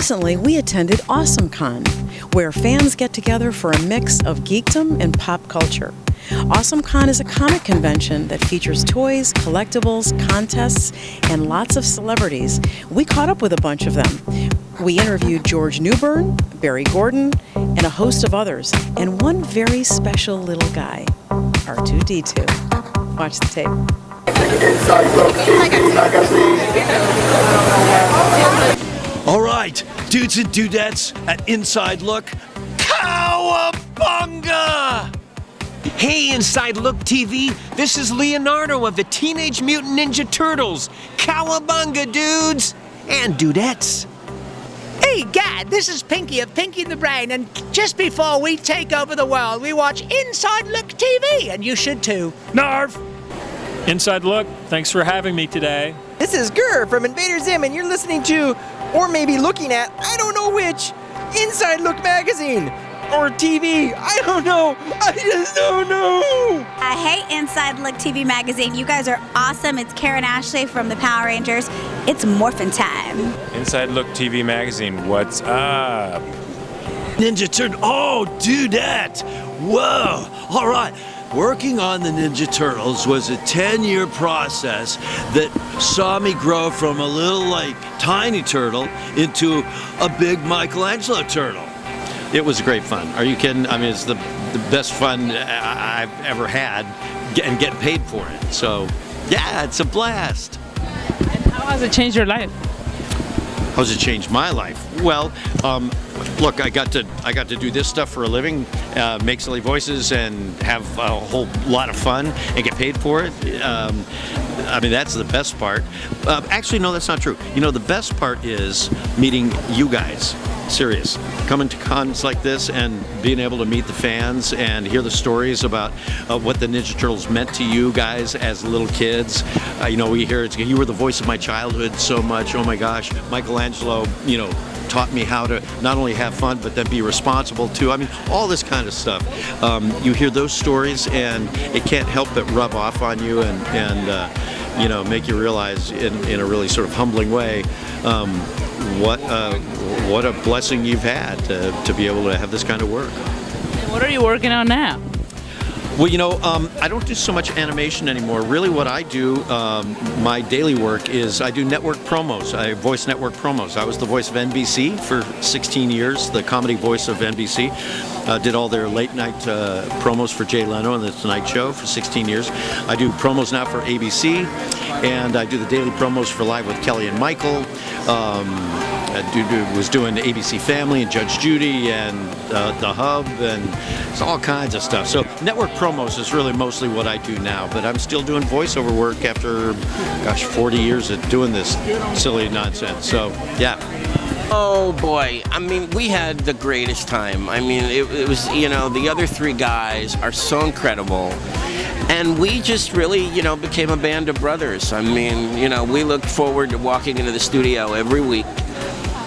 Recently, we attended AwesomeCon, where fans get together for a mix of geekdom and pop culture. AwesomeCon is a comic convention that features toys, collectibles, contests, and lots of celebrities. We caught up with a bunch of them. We interviewed George Newbern, Barry Gordon, and a host of others, and one very special little guy, R2-D2. Watch the tape. All right, dudes and dudettes at Inside Look, Cowabunga! Hey, Inside Look TV, this is Leonardo of the Teenage Mutant Ninja Turtles. Cowabunga, dudes and dudettes. Hey, Gad, this is Pinky of Pinky the Brain, and just before we take over the world, we watch Inside Look TV, and you should too. Narf! Inside Look, thanks for having me today. This is Gur from Invader Zim, and you're listening to, or maybe looking at, I don't know which, Inside Look magazine. Or TV. I don't know. I just don't know. Hey, Inside Look TV magazine. You guys are awesome. It's Karen Ashley from the Power Rangers. It's Morphin time. Inside Look TV magazine. What's up? Ninja Turtle. Oh, dudette. Whoa. All right. Working on the Ninja Turtles was a 10-year process that saw me grow from a little, tiny turtle into a big Michaelangelo turtle. It was great fun. Are you kidding? I mean, it's the best fun I've ever had, and getting paid for it. So, yeah, it's a blast. And how has it changed your life? How's it changed my life? Well, look, I got to do this stuff for a living, make silly voices, and have a whole lot of fun, and get paid for it. I mean, that's the best part. Actually, no, that's not true. You know, the best part is meeting you guys. Serious. Coming to cons like this and being able to meet the fans and hear the stories about what the Ninja Turtles meant to you guys as little kids. You know, we hear you were the voice of my childhood so much. Oh my gosh, Michaelangelo, taught me how to not only have fun but then be responsible too. I mean, all this kind of stuff. You hear those stories and it can't help but rub off on you and make you realize in a really sort of humbling way what a blessing you've had to be able to have this kind of work. And what are you working on now? Well, I don't do so much animation anymore. Really what I do, my daily work is I do network promos. I voice network promos. I was the voice of NBC for 16 years, the comedy voice of NBC. Did all their late night promos for Jay Leno and The Tonight Show for 16 years. I do promos now for ABC, and I do the daily promos for Live with Kelly and Michael. I was doing the ABC Family and Judge Judy and The Hub, and it's all kinds of stuff. So network promos is really mostly what I do now, but I'm still doing voiceover work after, 40 years of doing this silly nonsense. So, yeah. Oh boy, I mean, we had the greatest time. I mean, it was, the other three guys are so incredible. And we just really, became a band of brothers. I mean, we looked forward to walking into the studio every week.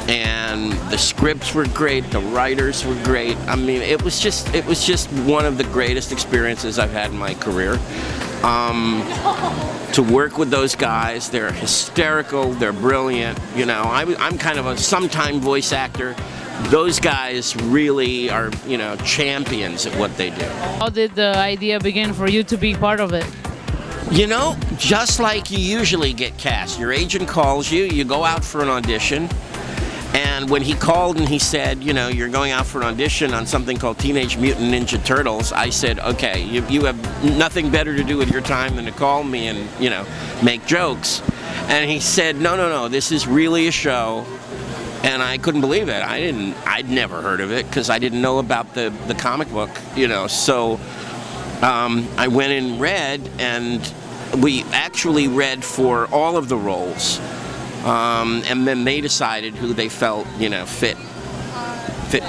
And the scripts were great, the writers were great. I mean, it was just one of the greatest experiences I've had in my career. To work with those guys, they're hysterical, they're brilliant. I'm kind of a sometime voice actor. Those guys really are, champions at what they do. How did the idea begin for you to be part of it? Just like you usually get cast. Your agent calls you, you go out for an audition. And when he called and he said, you're going out for an audition on something called Teenage Mutant Ninja Turtles, I said, okay, you have nothing better to do with your time than to call me and, make jokes. And he said, no, this is really a show. And I couldn't believe it. I'd never heard of it because I didn't know about the comic book, So I went and read, and we actually read for all of the roles. And then they decided who they felt, fit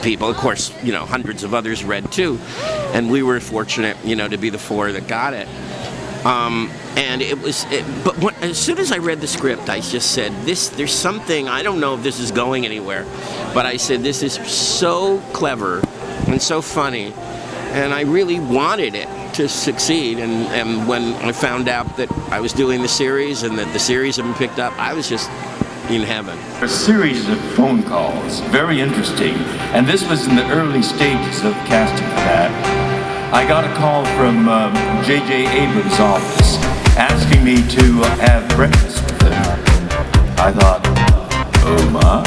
people. Of course, hundreds of others read too. And we were fortunate, to be the four that got it. And as soon as I read the script, I just said, there's something, I don't know if this is going anywhere, but I said, this is so clever and so funny. And I really wanted it to succeed. And when I found out that I was doing the series and that the series had been picked up, I was just in heaven. A series of phone calls, very interesting, and this was in the early stages of casting for that. I got a call from J.J. Abrams' office asking me to have breakfast with him. I thought, oh my.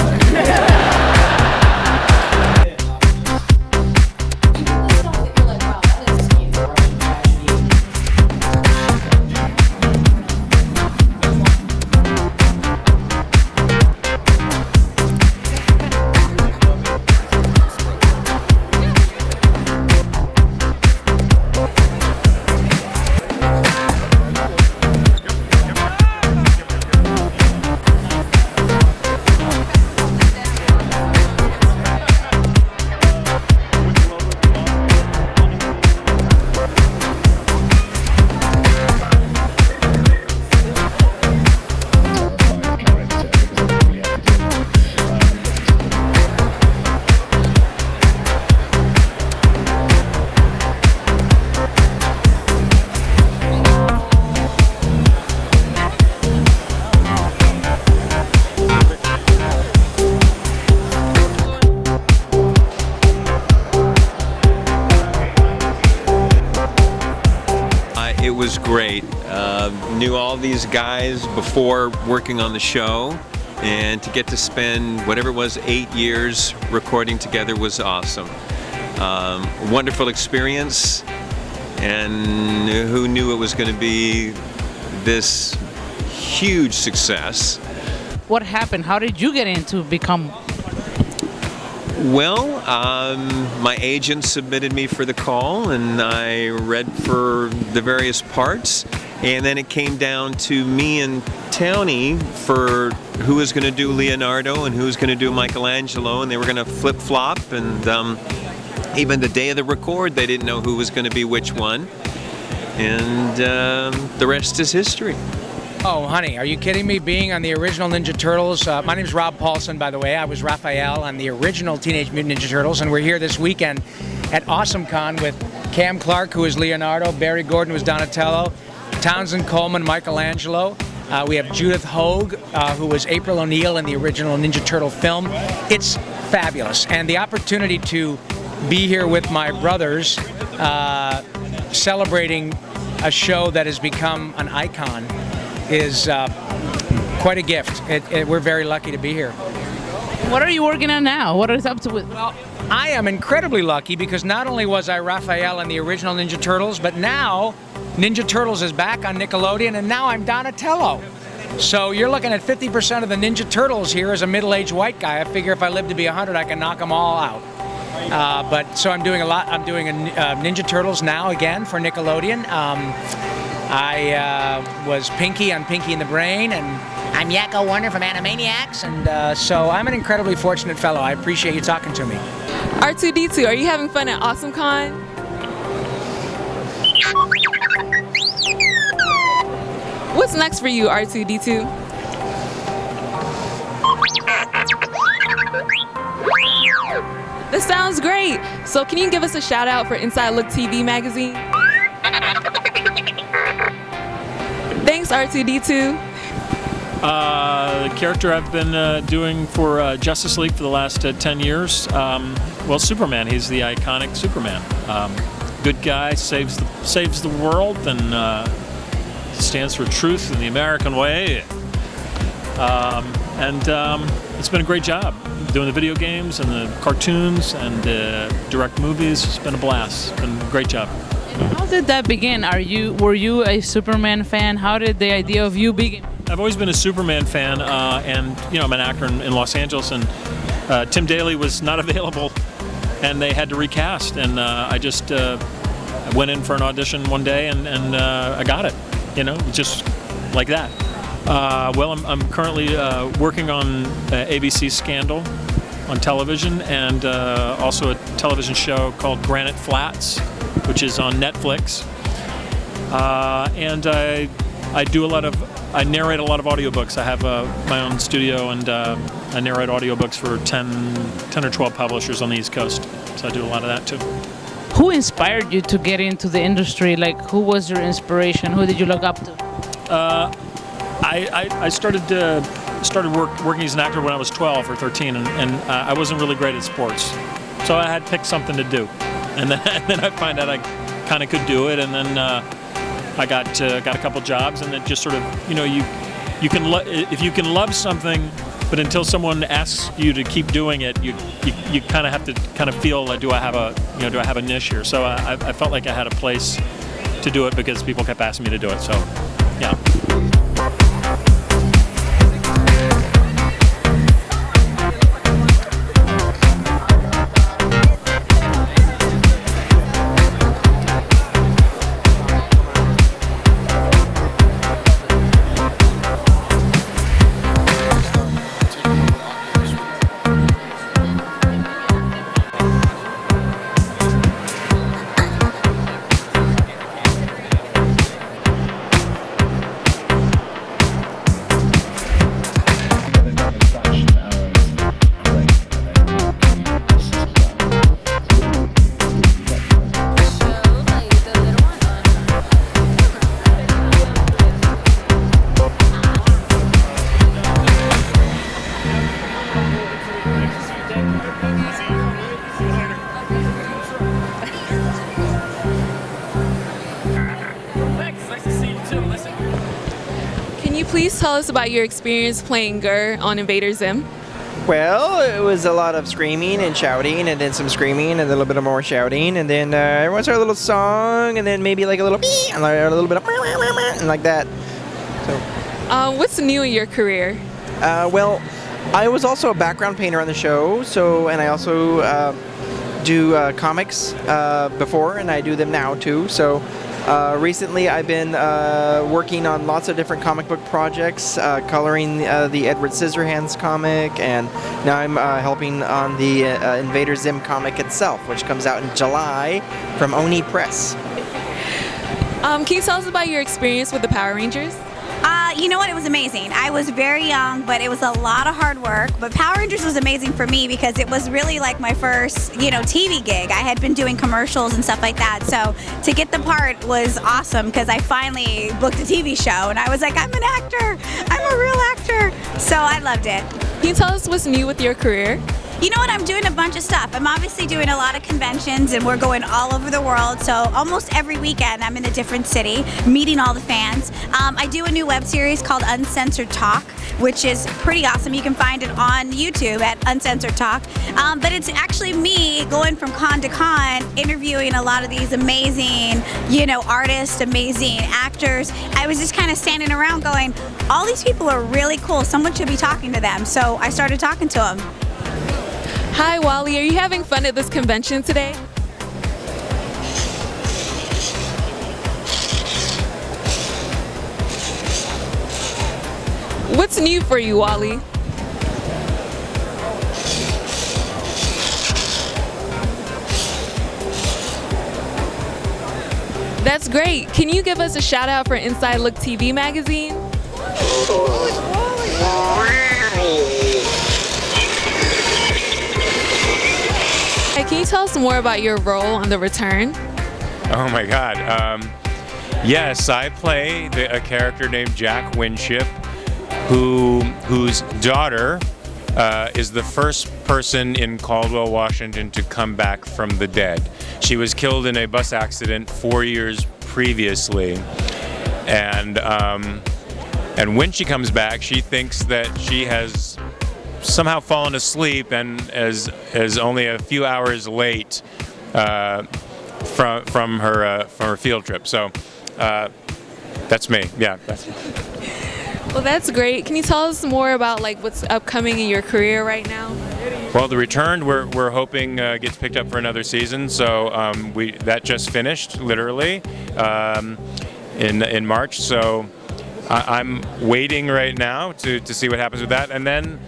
It was great. Knew all these guys before working on the show, and to get to spend whatever it was 8 years recording together was awesome. Wonderful experience, and who knew it was going to be this huge success. What happened? How did you get into become? Well, my agent submitted me for the call, and I read for the various parts, and then it came down to me and Townie for who was going to do Leonardo and who was going to do Michaelangelo, and they were going to flip-flop, and even the day of the record, they didn't know who was going to be which one, and the rest is history. Oh, honey, are you kidding me? Being on the original Ninja Turtles. My name's Rob Paulsen, by the way. I was Raphael on the original Teenage Mutant Ninja Turtles, and we're here this weekend at AwesomeCon with Cam Clarke, who is Leonardo, Barry Gordon, who is Donatello, Townsend Coleman, Michaelangelo. We have Judith Hogue, who was April O'Neil in the original Ninja Turtle film. It's fabulous, and the opportunity to be here with my brothers, celebrating a show that has become an icon is quite a gift. We're very lucky to be here. What are you working on now? What is up to it? Well, I am incredibly lucky because not only was I Raphael in the original Ninja Turtles, but now Ninja Turtles is back on Nickelodeon, and now I'm Donatello. So you're looking at 50% of the Ninja Turtles here as a middle-aged white guy. I figure if I live to be 100, I can knock them all out. But so I'm doing a lot. I'm doing a Ninja Turtles now again for Nickelodeon. I was Pinky on Pinky and the Brain, and I'm Yakko Warner from Animaniacs, and so I'm an incredibly fortunate fellow. I appreciate you talking to me. R2-D2, are you having fun at AwesomeCon? What's next for you, R2-D2? That sounds great. So can you give us a shout out for Inside Look TV magazine? Thanks, R2-D2. The character I've been doing for Justice League for the last 10 years. Well, Superman. He's the iconic Superman. Good guy, saves the world, and stands for truth in the American way. It's been a great job doing the video games and the cartoons and direct movies. It's been a blast. It's been a great job. How did that begin? Were you a Superman fan? How did the idea of you begin? I've always been a Superman fan, and I'm an actor in Los Angeles, and Tim Daly was not available, and they had to recast, and I just went in for an audition one day, and I got it, just like that. Well, I'm currently working on ABC Scandal on television, and also a television show called Granite Flats, which is on Netflix. And I narrate a lot of audiobooks. I have my own studio, and I narrate audiobooks for 10 or 12 publishers on the East Coast. So I do a lot of that too. Who inspired you to get into the industry? Like, who was your inspiration? Who did you look up to? I started started working as an actor when I was 12 or 13, and I wasn't really great at sports. So I had picked something to do. And then I find out I kind of could do it, and then I got a couple jobs, and it just sort of, you know, you can if you can love something, but until someone asks you to keep doing it, you kind of have to kind of feel like, do I have a niche here? So I felt like I had a place to do it because people kept asking me to do it. So yeah. Please tell us about your experience playing Gur on Invader Zim. Well, it was a lot of screaming and shouting, and then some screaming, and a little bit of more shouting, and then everyone's heard a little song, and then maybe like a little bee, and like a little bit of and like that. So, what's new in your career? Well, I was also a background painter on the show, and I also do comics before, and I do them now too. So. Recently, I've been working on lots of different comic book projects, coloring the Edward Scissorhands comic, and now I'm helping on the Invader Zim comic itself, which comes out in July from Oni Press. Can you tell us about your experience with the Power Rangers? You know what? It was amazing. I was very young, but it was a lot of hard work. But Power Rangers was amazing for me because it was really like my first, TV gig. I had been doing commercials and stuff like that. So to get the part was awesome because I finally booked a TV show and I was like, I'm an actor. I'm a real actor. So I loved it. Can you tell us what's new with your career? You know what? I'm doing a bunch of stuff. I'm obviously doing a lot of conventions and we're going all over the world. So almost every weekend I'm in a different city meeting all the fans. I do a new web series called Uncensored Talk, which is pretty awesome. You can find it on YouTube at Uncensored Talk. But it's actually me going from con to con, interviewing a lot of these amazing, artists, amazing actors. I was just kind of standing around going, all these people are really cool. Someone should be talking to them. So I started talking to them. Hi, Wally. Are you having fun at this convention today? What's new for you, Wally? That's great. Can you give us a shout out for Inside Look TV magazine? Can you tell us more about your role on The Return? Oh my God. Yes, I play a character named Jack Winship, whose daughter is the first person in Caldwell, Washington to come back from the dead. She was killed in a bus accident 4 years previously. And when she comes back, she thinks that she has somehow fallen asleep and is only a few hours late from her field trip. So that's me. Yeah. Well, that's great. Can you tell us more about what's upcoming in your career right now? Well, The Return, we're hoping gets picked up for another season. So that just finished literally in March. So I'm waiting right now to see what happens with that, and then.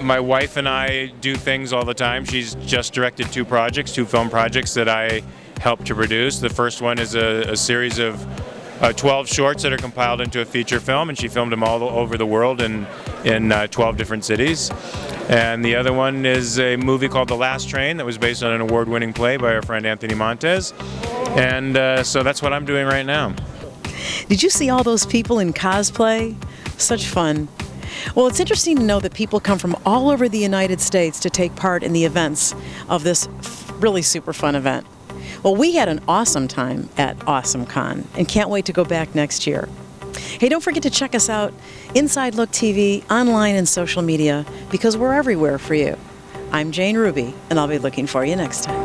My wife and I do things all the time. She's just directed two film projects that I helped to produce. The first one is a series of 12 shorts that are compiled into a feature film, and she filmed them all over the world in 12 different cities. And the other one is a movie called The Last Train that was based on an award-winning play by our friend Anthony Montez. And so that's what I'm doing right now. Did you see all those people in cosplay? Such fun. Well, it's interesting to know that people come from all over the United States to take part in the events of this really super fun event. Well, we had an awesome time at AwesomeCon and can't wait to go back next year. Hey, don't forget to check us out Inside Look TV, online and social media, because we're everywhere for you. I'm Jane Ruby, and I'll be looking for you next time.